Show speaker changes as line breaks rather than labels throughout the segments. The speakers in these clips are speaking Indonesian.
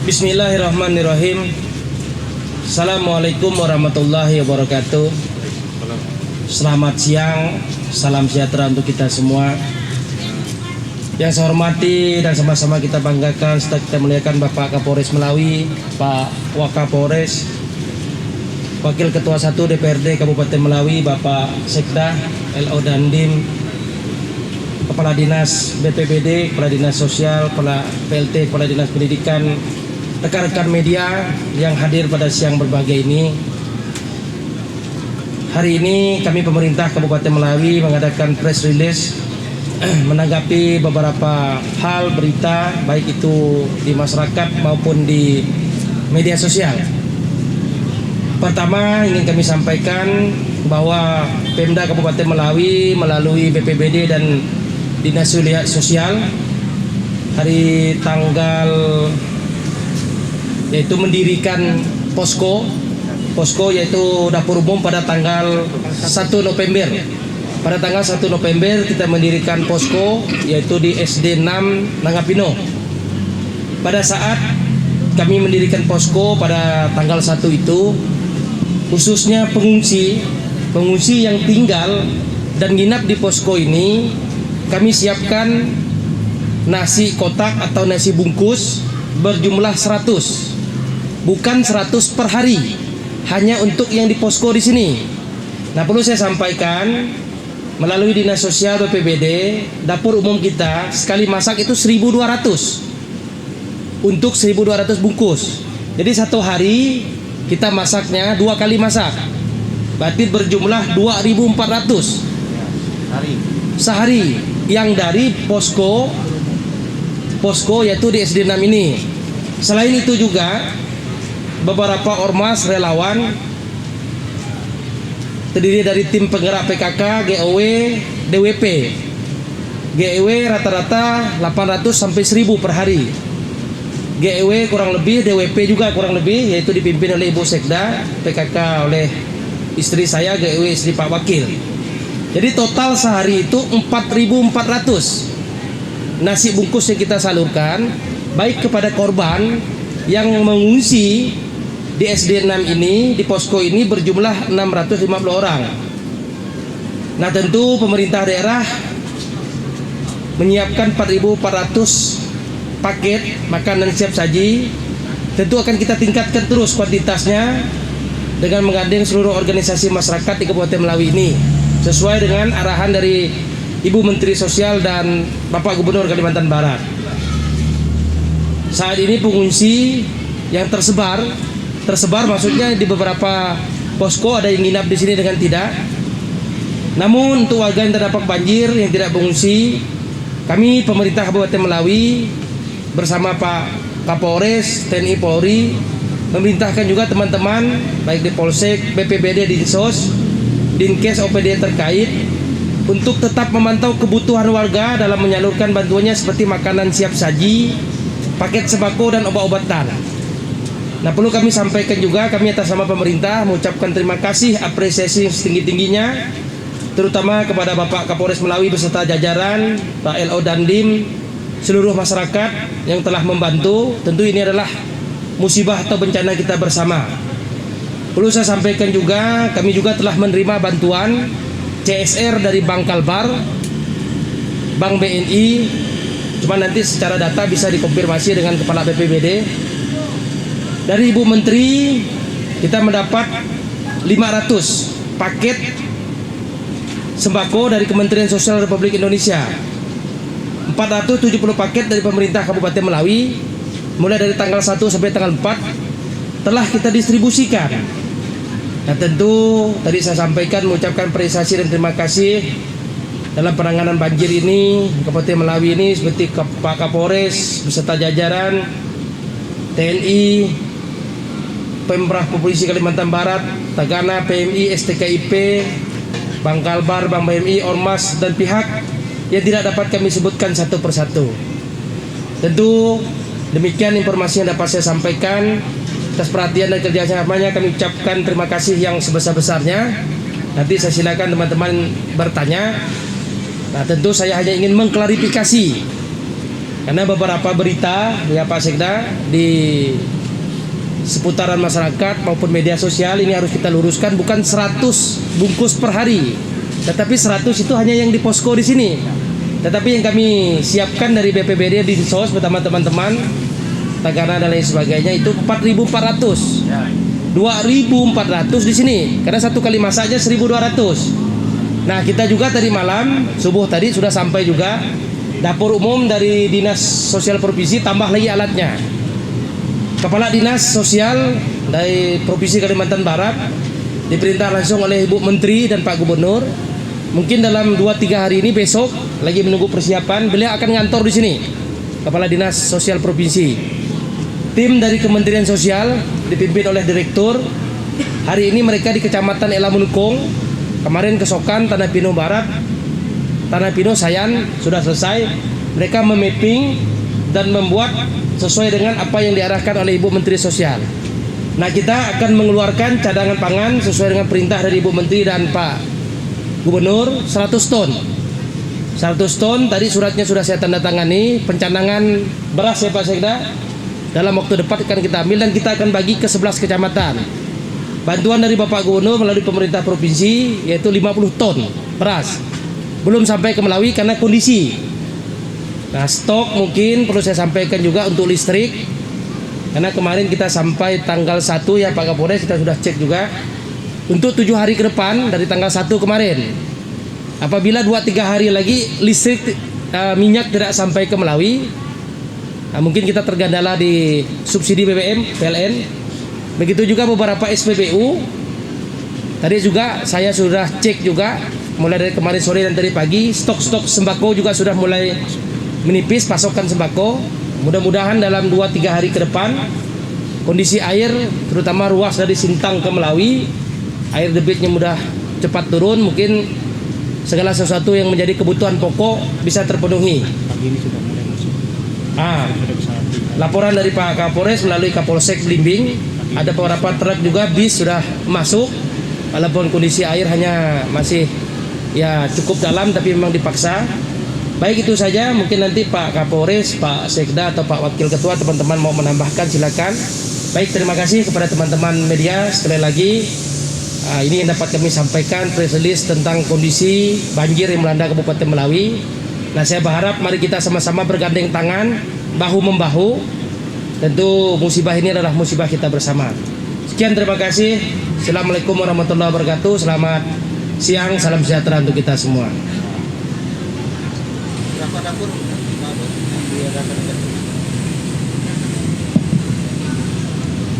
Bismillahirrahmanirrahim. Assalamualaikum warahmatullahi wabarakatuh. Selamat siang, salam sejahtera untuk kita semua. Yang saya hormati dan sama-sama kita banggakan serta kita muliakan Bapak Kapolres Melawi, Pak Wakapolres, Wakil Ketua 1 DPRD Kabupaten Melawi, Bapak Sekda, LO Dandim, Kepala Dinas BPBD, Kepala Dinas Sosial, Kepala PLT, Kepala Dinas Pendidikan, rekan-rekan media yang hadir pada siang berbahagia ini. Hari ini kami pemerintah Kabupaten Melawi mengadakan press release menanggapi beberapa hal berita baik itu di masyarakat maupun di media sosial. Pertama, ingin kami sampaikan bahwa Pemda Kabupaten Melawi melalui BPBD dan Dinas Sosial hari tanggal yaitu mendirikan posko yaitu dapur umum pada tanggal 1 November. Pada tanggal 1 November kita mendirikan posko yaitu di SD 6 Nangapino. Pada saat kami mendirikan posko pada tanggal 1 itu, khususnya pengungsi yang tinggal dan nginap di posko ini, kami siapkan nasi kotak atau nasi bungkus berjumlah 100. Bukan 100 per hari, hanya untuk yang di posko di sini. Nah, perlu saya sampaikan melalui Dinas Sosial BPBD, dapur umum kita sekali masak itu 1.200 untuk 1.200 bungkus. Jadi satu hari kita masaknya 2 kali masak, berarti berjumlah 2.400 sehari yang dari posko yaitu di SD 6 ini. Selain itu juga beberapa ormas relawan terdiri dari tim penggerak PKK, GOW, DWP. GOW rata-rata 800 sampai 1.000 per hari. GOW kurang lebih, DWP juga kurang lebih, yaitu dipimpin oleh Ibu Sekda, PKK oleh istri saya, GOW istri Pak Wakil. Jadi total sehari itu 4.400 nasi bungkus yang kita salurkan baik kepada korban yang mengungsi di SD 6 ini, di posko ini berjumlah 650 orang. Nah, tentu pemerintah daerah menyiapkan 4.400 paket makanan siap saji. Tentu akan kita tingkatkan terus kuantitasnya dengan menggandeng seluruh organisasi masyarakat di Kabupaten Melawi ini, sesuai dengan arahan dari Ibu Menteri Sosial dan Bapak Gubernur Kalimantan Barat. Saat ini pengungsi yang tersebar maksudnya di beberapa posko ada yang nginap di sini dengan tidak. Namun untuk warga yang terdampak banjir yang tidak mengungsi, kami pemerintah Kabupaten Melawi bersama Pak Kapolres, TNI Polri memerintahkan juga teman-teman baik di Polsek, BPBD, Dinsos, Dinkes, OPD terkait untuk tetap memantau kebutuhan warga dalam menyalurkan bantuannya seperti makanan siap saji, paket sembako dan obat-obatan. Nah, perlu kami sampaikan juga, kami atas nama pemerintah mengucapkan terima kasih, apresiasi setinggi-tingginya terutama kepada Bapak Kapolres Melawi beserta jajaran, Pak LO Dandim, seluruh masyarakat yang telah membantu. Tentu ini adalah musibah atau bencana kita bersama. Perlu saya sampaikan juga, kami juga telah menerima bantuan CSR dari Bank Kalbar, Bank BNI. Cuma nanti secara data bisa dikonfirmasi dengan Kepala BPBD. Dari Ibu Menteri kita mendapat 500 paket sembako dari Kementerian Sosial Republik Indonesia, 470 paket dari pemerintah Kabupaten Melawi mulai dari tanggal 1 sampai tanggal 4 telah kita distribusikan. Nah, tentu tadi saya sampaikan mengucapkan apresiasi dan terima kasih dalam penanganan banjir ini Kabupaten Melawi ini seperti Pak Kapolres beserta jajaran, TNI, Pemprov Provinsi Kalimantan Barat, Tagana, PMI, STKIP, Bank Kalbar, Bank BMI, Ormas dan pihak yang tidak dapat kami sebutkan satu persatu. Tentu demikian informasi yang dapat saya sampaikan. Atas perhatian dan kerjasamanya kami ucapkan terima kasih yang sebesar-besarnya. Nanti saya silakan teman-teman bertanya. Nah, tentu saya hanya ingin mengklarifikasi Karena beberapa berita ya Pak Sekda di seputaran masyarakat maupun media sosial ini harus kita luruskan, bukan 100 bungkus per hari, tetapi 100 itu hanya yang di posko di sini. Tetapi yang kami siapkan dari BPBD di Dinsos bersama teman-teman Tagana dan lain sebagainya itu 4.400. 2.400 di sini. Karena satu kali masak aja 1.200. Nah, kita juga tadi malam subuh tadi sudah sampai juga dapur umum dari Dinas Sosial Provinsi, tambah lagi alatnya. Kepala Dinas Sosial dari Provinsi Kalimantan Barat diperintah langsung oleh Ibu Menteri dan Pak Gubernur. Mungkin dalam 2-3 hari ini, besok lagi menunggu persiapan, beliau akan ngantor di sini. Kepala Dinas Sosial Provinsi. Tim dari Kementerian Sosial dipimpin oleh Direktur. Hari ini mereka di Kecamatan Ela Menukung, kemarin ke Sokan, Tanah Pino Barat, Tanah Pino Sayan sudah selesai. Mereka memapping dan membuat sesuai dengan apa yang diarahkan oleh Ibu Menteri Sosial. Nah, kita akan mengeluarkan cadangan pangan sesuai dengan perintah dari Ibu Menteri dan Pak Gubernur 100 ton. 100 ton tadi suratnya sudah saya tanda tangani. Pencanangan beras ya Pak Sekda, dalam waktu dekat akan kita ambil dan kita akan bagi ke 11 kecamatan. Bantuan dari Bapak Gubernur melalui pemerintah provinsi yaitu 50 ton beras. Belum sampai ke Melawi karena kondisi. Nah, stok mungkin perlu saya sampaikan juga untuk listrik. Karena kemarin kita sampai tanggal 1 ya Pak Kapolres, kita sudah cek juga. Untuk 7 hari ke depan dari tanggal 1 kemarin. Apabila 2-3 hari lagi listrik minyak tidak sampai ke Melawi, nah, mungkin kita tergandala di subsidi BBM, PLN. Begitu juga beberapa SPBU. Tadi juga saya sudah cek juga mulai dari kemarin sore dan tadi pagi, stok-stok sembako juga sudah mulai menipis, pasokan sembako. Mudah-mudahan dalam 2-3 hari ke depan kondisi air terutama ruas dari Sintang ke Melawi, air debitnya mudah cepat turun, mungkin segala sesuatu yang menjadi kebutuhan pokok bisa terpenuhi.
Pagi ini sudah mulai masuk.
Laporan dari Pak Kapolres melalui Kapolsek Blimbing, ada beberapa truk juga bis sudah masuk. Walaupun kondisi air hanya masih ya cukup dalam, tapi memang dipaksa. Baik, itu saja. Mungkin nanti Pak Kapolres, Pak Sekda atau Pak Wakil Ketua, teman-teman mau menambahkan silakan. Baik, terima kasih kepada teman-teman media. Sekali lagi, ini yang dapat kami sampaikan, press release tentang kondisi banjir yang melanda Kabupaten Melawi. Nah, saya berharap mari kita sama-sama bergandeng tangan, bahu-membahu. Tentu musibah ini adalah musibah kita bersama. Sekian, terima kasih. Assalamualaikum warahmatullahi wabarakatuh. Selamat siang, salam sejahtera untuk kita semua.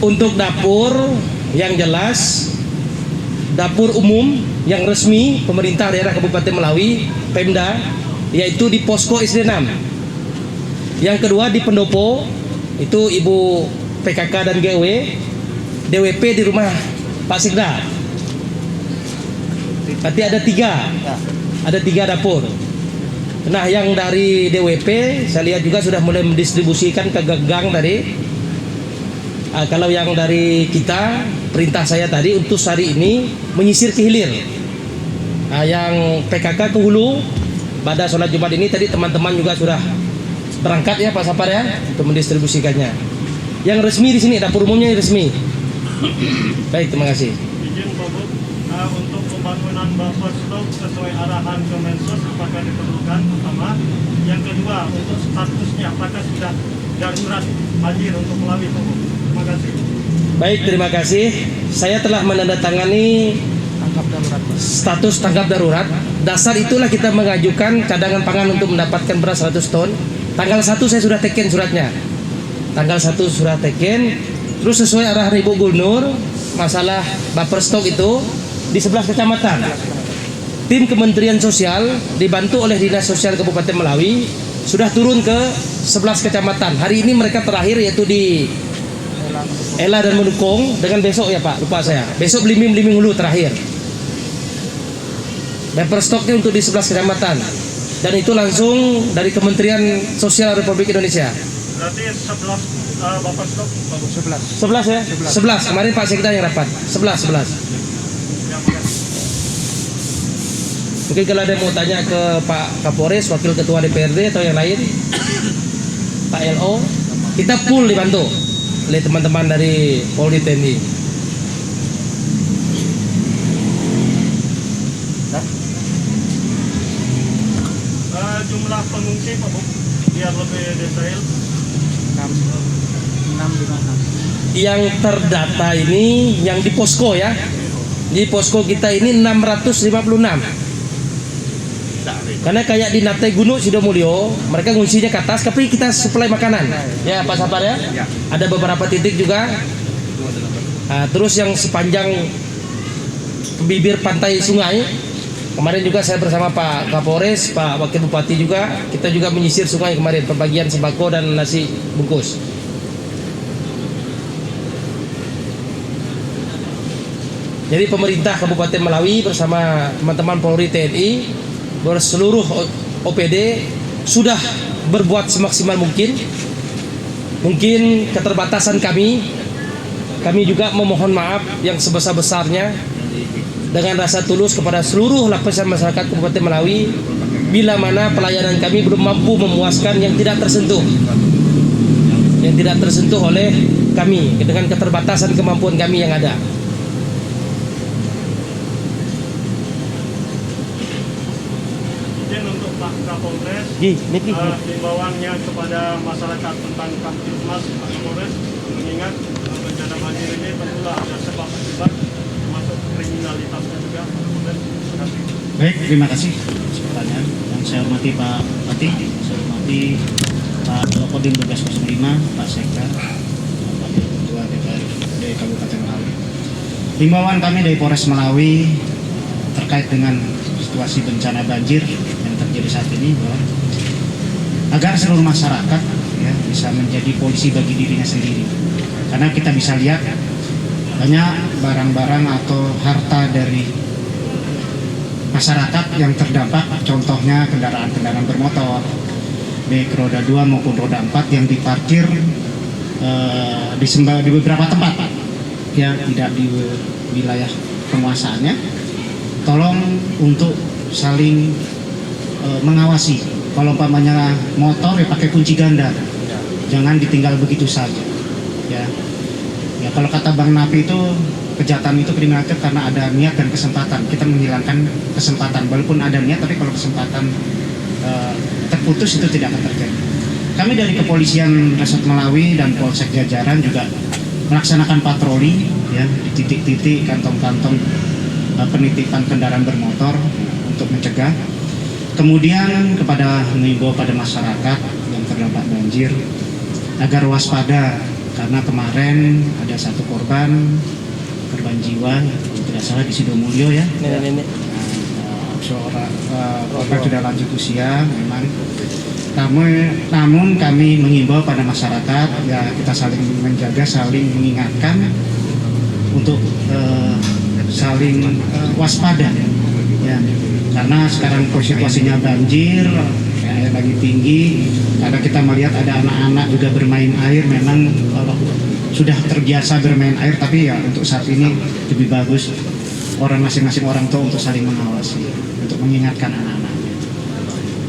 Untuk dapur yang jelas, dapur umum yang resmi pemerintah daerah Kabupaten Melawi, Pemda, yaitu di posko SD 6. Yang kedua di pendopo, itu Ibu PKK dan GW, DWP di rumah Pak Sekda. Berarti ada 3 dapur. Nah, yang dari DWP saya lihat juga sudah mulai mendistribusikan ke gang tadi. Kalau yang dari kita, perintah saya tadi untuk hari ini menyisir ke hilir. Yang PKK ke hulu. Pada sholat Jumat ini tadi teman-teman juga sudah berangkat ya Pak Sapar ya untuk mendistribusikannya. Yang resmi di sini dapur umumnya resmi. Baik, terima kasih.
Izin Pak Bu, untuk pembangunan buffer stok sesuai arahan Kemensos apakah diperlukan pertama? Yang kedua, untuk statusnya apakah sudah darurat banjir untuk Melawi Pak Bu? Terima kasih.
Baik, terima kasih. Saya telah menandatangani status tanggap darurat. Dasar itulah kita mengajukan cadangan pangan untuk mendapatkan beras 100 ton. Tanggal 1 saya sudah teken suratnya. Tanggal 1 sudah teken. Terus sesuai arahan Ibu Gubernur, masalah buffer stok itu di 11 kecamatan. Tim Kementerian Sosial dibantu oleh Dinas Sosial Kabupaten Melawi sudah turun ke 11 kecamatan. Hari ini mereka terakhir yaitu di Ela dan Menukung, dengan besok ya Pak, lupa saya. Besok Blimbing Hulu terakhir. Buffer stoknya untuk di 11 kecamatan. Dan itu langsung dari Kementerian Sosial Republik Indonesia.
Berarti 11 buffer stok Pak Bu?
11 ya? 11. Kemarin Pak Sekda yang rapat. 11. Mungkin kalau ada yang mau tanya ke Pak Kapolres, Wakil Ketua DPRD atau yang lain. Pak LO, kita full dibantu oleh teman-teman dari Polri TNI.
Jumlah pengungsi Pak Bu, biar lebih detail.
656.
Yang terdata ini yang di posko ya. Di posko kita ini 656. Karena kayak di Nate Gunung Sidomulyo, mereka ngungsinya ke atas, tapi kita suplai makanan. Ya Pak Sabar ya. Ada beberapa titik juga. Terus yang sepanjang bibir pantai sungai, kemarin juga saya bersama Pak Kapolres, Pak Wakil Bupati juga, kita juga menyisir sungai kemarin, pembagian sembako dan nasi bungkus. Jadi pemerintah Kabupaten Melawi bersama teman-teman Polri TNI berseluruh OPD sudah berbuat semaksimal mungkin. Mungkin keterbatasan kami juga memohon maaf yang sebesar-besarnya dengan rasa tulus kepada seluruh lapisan masyarakat Kabupaten Melawi bila mana pelayanan kami belum mampu memuaskan yang tidak tersentuh oleh kami dengan keterbatasan kemampuan kami yang ada.
Izin untuk Pak Kapolres, himbauannya kepada masyarakat tentang Kamtibmas Pak Kapolres, mengingat bencana banjir ini tentulah ada sebab akibat termasuk kriminalitasnya juga Pak Kapolres. Terima kasih.
Baik, terima kasih atas pertanyaan. Yang saya hormati Pak Bupati, saya hormati Pak Kodim Tugas 05, Pak Sekda, Pak Ketua DPR dari Kabupaten Melawi. Himbauan kami dari Polres Melawi terkait dengan situasi bencana banjir yang terjadi saat ini, bahwa agar seluruh masyarakat ya bisa menjadi polisi bagi dirinya sendiri. Karena kita bisa lihat banyak barang-barang atau harta dari masyarakat yang terdampak, contohnya kendaraan-kendaraan bermotor baik roda 2 maupun roda 4 yang diparkir di beberapa tempat ya, tidak di wilayah penguasaannya. Tolong untuk saling mengawasi. Kalau umpamanya motor ya pakai kunci ganda, jangan ditinggal begitu saja ya. Ya kalau kata Bang Napi itu, kejahatan itu kriminalitas karena ada niat dan kesempatan. Kita menghilangkan kesempatan, walaupun ada niat, tapi kalau kesempatan terputus itu tidak akan terjadi. Kami dari Kepolisian Resort Melawi dan Polsek Jajaran juga melaksanakan patroli ya di titik-titik kantong-kantong penitipan kendaraan bermotor untuk mencegah. Kemudian mengimbau pada masyarakat yang terdampak banjir agar waspada, karena kemarin ada satu korban jiwa tidak salah di Sidomulyo ya.
Nenek-nenek.
Seorang korban sudah lanjut usia memang. Namun kami mengimbau pada masyarakat ya, kita saling menjaga, saling mengingatkan untuk saling waspada ya, karena sekarang situasinya banjir ya, lagi tinggi. Karena kita melihat ada anak-anak juga bermain air, memang sudah terbiasa bermain air, tapi ya untuk saat ini lebih bagus masing-masing orang tua untuk saling mengawasi, untuk mengingatkan anak-anaknya.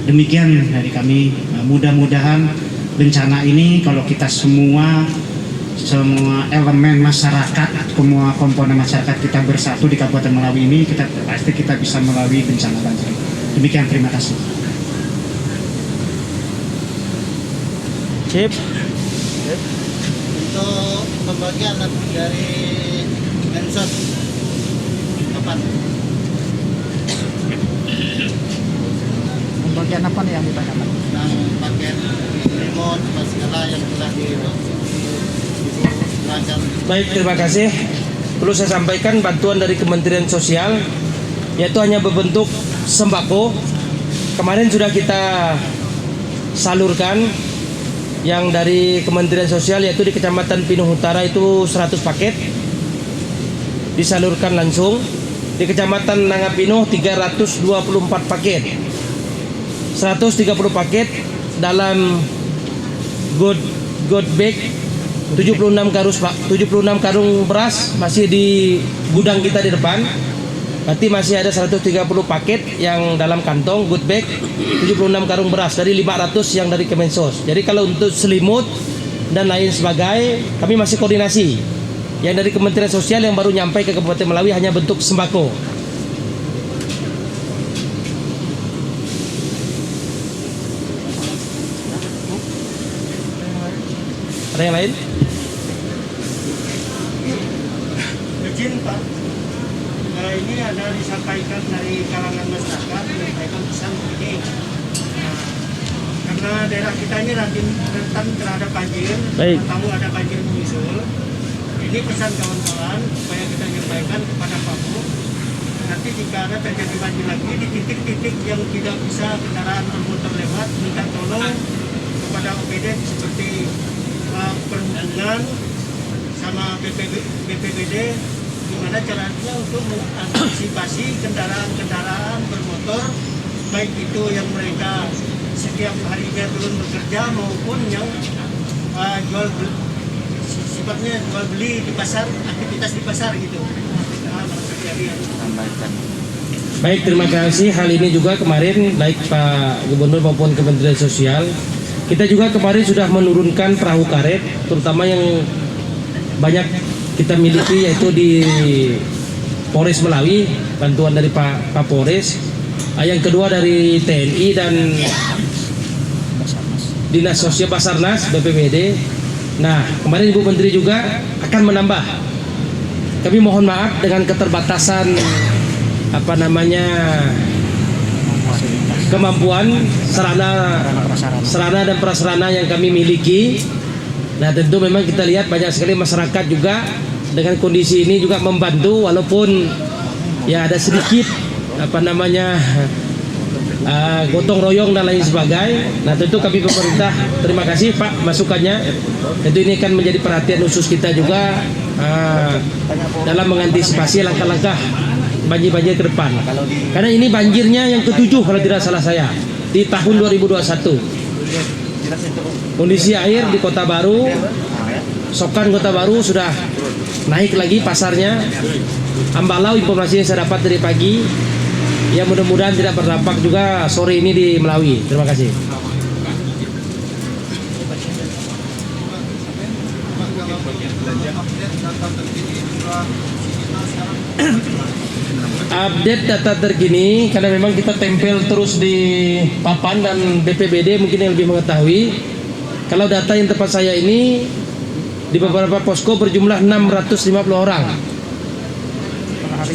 Demikian dari kami. Mudah-mudahan bencana ini kalau kita semua elemen masyarakat, semua komponen masyarakat kita bersatu di Kabupaten Melawi ini, pasti kita bisa melalui bencana banjir. Demikian, terima kasih.
Sip.
Untuk pembagian dari Mensos kapan?
Pembagian apa nih yang ditanyakan?
Yang paket remote segala yang telah dirancang.
Baik, terima kasih. Perlu saya sampaikan bantuan dari Kementerian Sosial yaitu hanya berbentuk sembako. Kemarin sudah kita salurkan yang dari Kementerian Sosial, yaitu di Kecamatan Pinuh Utara itu 100 paket disalurkan langsung. Di Kecamatan Nangapinuh 324 paket, 130 paket dalam good bag, 76 karung beras masih di gudang kita di depan. Berarti masih ada 130 paket yang dalam kantong good bag, 76 karung beras dari 500 yang dari Kemensos. Jadi kalau untuk selimut dan lain sebagai kami masih koordinasi. Yang dari Kementerian Sosial yang baru nyampe ke Kabupaten Melawi hanya bentuk sembako. Ada yang lain?
Izin Pak, ini ada disampaikan dari kalangan masyarakat menyampaikan pesan begini. Nah, karena daerah kita ini rentan terhadap banjir,
Baik.
tahu ada banjir menyusul. Ini pesan kawan-kawan supaya kita sampaikan kepada Pak Bu. Nanti jika ada terjadi banjir lagi di titik-titik yang tidak bisa kendaraan bermotor lewat, minta tolong kepada OPD seperti perhubungan sama BPBD gimana caranya untuk mengantisipasi kendaraan-kendaraan bermotor baik itu yang mereka setiap harinya turun bekerja maupun yang sifatnya jual beli di pasar, aktivitas di pasar gitu.
Baik, terima kasih. Hal ini juga kemarin baik Pak Gubernur maupun Kementerian Sosial, kita juga kemarin sudah menurunkan perahu karet, terutama yang banyak kita miliki yaitu di Polres Melawi, bantuan dari Pak Kapolres, yang kedua dari TNI dan Dinas Sosial Basarnas BPBD. Nah, kemarin Ibu Menteri juga akan menambah. Kami mohon maaf dengan keterbatasan kemampuan sarana dan prasarana yang kami miliki. Nah, tentu memang kita lihat banyak sekali masyarakat juga dengan kondisi ini juga membantu walaupun ya ada sedikit gotong royong dan lain sebagainya. Nah, tentu kami pemerintah terima kasih Pak masukannya. Tentu ini akan menjadi perhatian khusus kita juga dalam mengantisipasi langkah-langkah banjir-banjir ke depan. Karena ini banjirnya yang ke-7 kalau tidak salah saya di tahun 2021. Kondisi air di Kota Baru, Sokan Kota Baru sudah naik lagi pasarnya. Ambalau informasi yang saya dapat dari pagi, ya mudah-mudahan tidak berdampak juga sore ini di Melawi. Terima kasih. Update data terkini karena memang kita tempel terus di papan dan BPBD mungkin yang lebih mengetahui. Kalau data yang tempat saya ini di beberapa posko berjumlah 650 orang.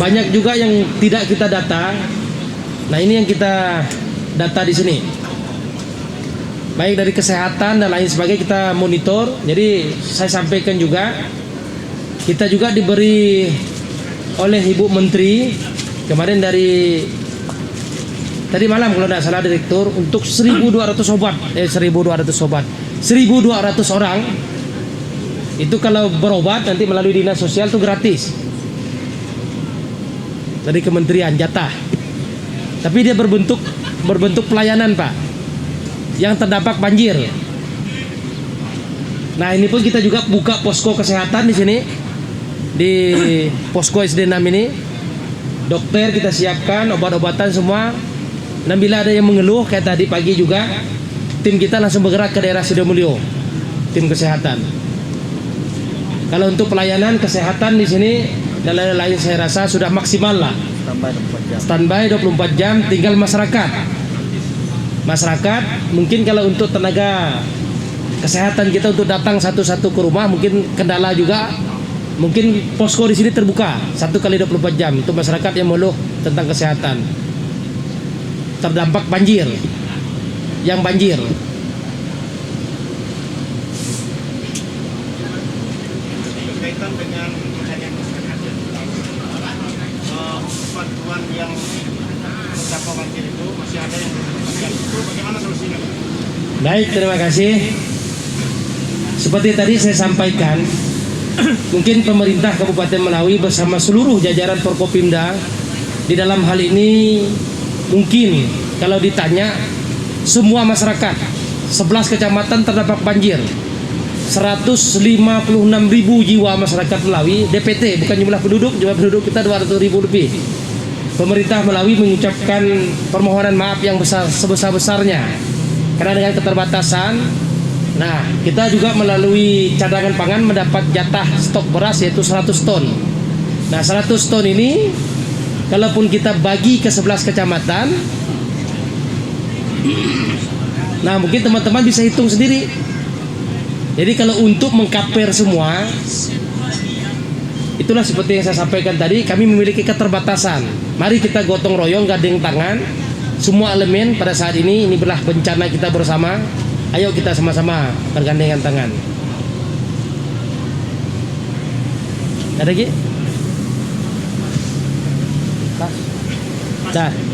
Banyak juga yang tidak kita data. Nah, ini yang kita data di sini. Baik dari kesehatan dan lain sebagainya kita monitor. Jadi saya sampaikan juga kita juga diberi oleh Ibu Menteri kemarin dari tadi malam kalau tidak salah Direktur untuk 1.200 orang itu kalau berobat nanti melalui Dinas Sosial itu gratis dari Kementerian jatah. Tapi dia berbentuk pelayanan Pak yang terdampak banjir. Nah, ini pun kita juga buka posko kesehatan di sini di posko SD 6 ini. Dokter kita siapkan, obat-obatan semua. Dan bila ada yang mengeluh kayak tadi pagi juga, tim kita langsung bergerak ke daerah Sidomulyo, tim kesehatan. Kalau untuk pelayanan kesehatan di sini dan lain-lain saya rasa sudah maksimal lah. Standby 24 jam, tinggal masyarakat. Masyarakat mungkin kalau untuk tenaga kesehatan kita untuk datang satu-satu ke rumah mungkin kendala juga. Mungkin posko di sini terbuka 1 kali 24 jam untuk masyarakat yang mengeluh tentang kesehatan terdampak banjir, yang banjir.
Berkaitan dengan pertanyaan masyarakat, bantuan yang terdampak banjir itu masih ada yang belum mendapatkan. Itu bagaimana solusinya?
Baik, terima kasih. Seperti tadi saya sampaikan, mungkin pemerintah Kabupaten Melawi bersama seluruh jajaran Forkopimda di dalam hal ini mungkin kalau ditanya semua masyarakat 11 kecamatan terdampak banjir, 156.000 jiwa masyarakat Melawi DPT bukan jumlah penduduk kita 200.000 lebih. pemerintah Malawi mengucapkan permohonan maaf yang sebesar-besarnya karena dengan keterbatasan. Nah, kita juga melalui cadangan pangan mendapat jatah stok beras yaitu 100 ton. Nah, 100 ton ini kalaupun kita bagi ke 11 kecamatan, nah mungkin teman-teman bisa hitung sendiri. Jadi kalau untuk mengkaper semua, itulah seperti yang saya sampaikan tadi, kami memiliki keterbatasan. Mari kita gotong royong, gandeng tangan, semua elemen pada saat ini belah bencana kita bersama. Ayo kita sama-sama bergandengan tangan. Ada lagi? Dah.